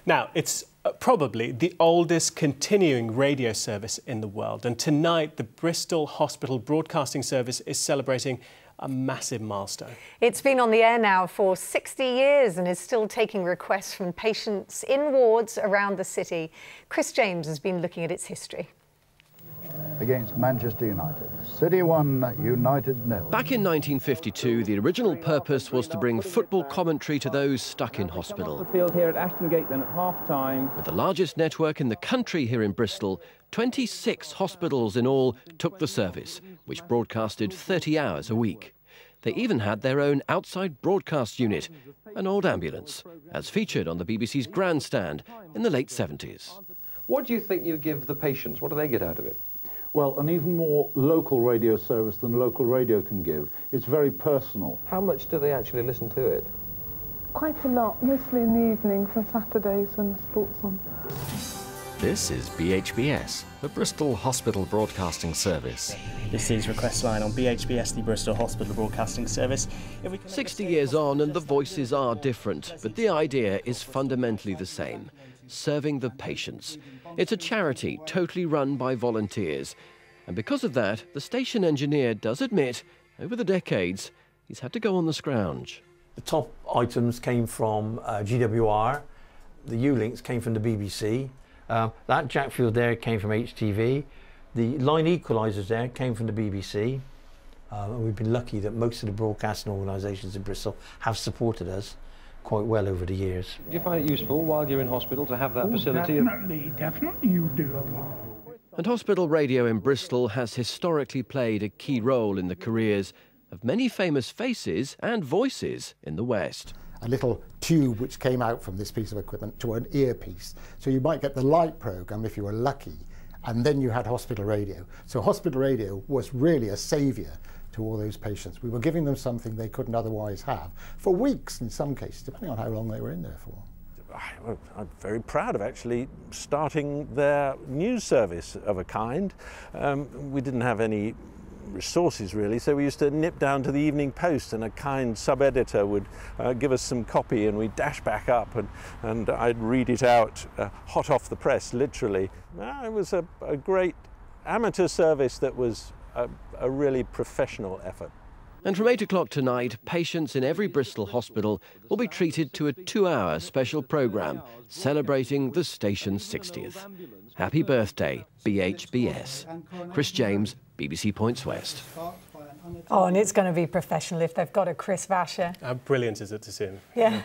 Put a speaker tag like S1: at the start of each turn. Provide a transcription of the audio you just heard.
S1: Now, it's probably the oldest continuing radio service in the world, and tonight the Bristol Hospital Broadcasting Service is celebrating a massive milestone.
S2: It's been on the air now for 60 years and is still taking requests from patients in wards around the city. Chris James has been looking at its history.
S3: Against Manchester United. City 1, United 0.
S4: Back in 1952, the original purpose was to bring football commentary to those stuck in hospital.
S5: The field here at Ashton Gate then at half-time.
S4: With the largest network in the country here in Bristol, 26 hospitals in all took the service, which broadcasted 30 hours a week. They even had their own outside broadcast unit, an old ambulance, as featured on the BBC's grandstand in the late 70s.
S6: What do you think you give the patients? What do they get out of it?
S3: Well, an even more local radio service than local radio can give. It's very personal.
S6: How much do they actually listen to it?
S7: Quite a lot, mostly in the evenings and Saturdays when the sport's on.
S8: This is BHBS, the Bristol Hospital Broadcasting Service.
S9: This is Request Line on BHBS, the Bristol Hospital Broadcasting Service.
S4: 60 years on and the voices are different, but the idea is fundamentally the same. Serving the patients. It's a charity totally run by volunteers. And because of that, the station engineer does admit, over the decades, he's had to go on the scrounge.
S10: The top items came from GWR, the U-links came from the BBC, that jack field there came from HTV, the line equalisers there came from the BBC. And we've been lucky that most of the broadcasting organisations in Bristol have supported us quite well over the years.
S6: Do you find it useful while you're in hospital to have that facility?
S7: Definitely you do.
S4: And hospital radio in Bristol has historically played a key role in the careers of many famous faces and voices in the West.
S11: A little tube which came out from this piece of equipment to an earpiece. So you might get the light programme if you were lucky, and then you had hospital radio. So hospital radio was really a saviour to all those patients. We were giving them something they couldn't otherwise have for weeks in some cases, depending on how long they were in there for.
S12: I'm very proud of actually starting their news service of a kind. We didn't have any resources really, so we used to nip down to the Evening Post and a kind sub-editor would give us some copy and we'd dash back up and I'd read it out hot off the press, literally. It was a great amateur service that was a really professional effort.
S4: And from 8 o'clock tonight, patients in every Bristol hospital will be treated to a 2-hour special programme celebrating the station's 60th. Happy birthday, BHBS. Chris James, BBC Points West.
S2: Oh, and it's going to be professional if they've got a Chris Vasher.
S1: How brilliant is it to see him?
S2: Yeah.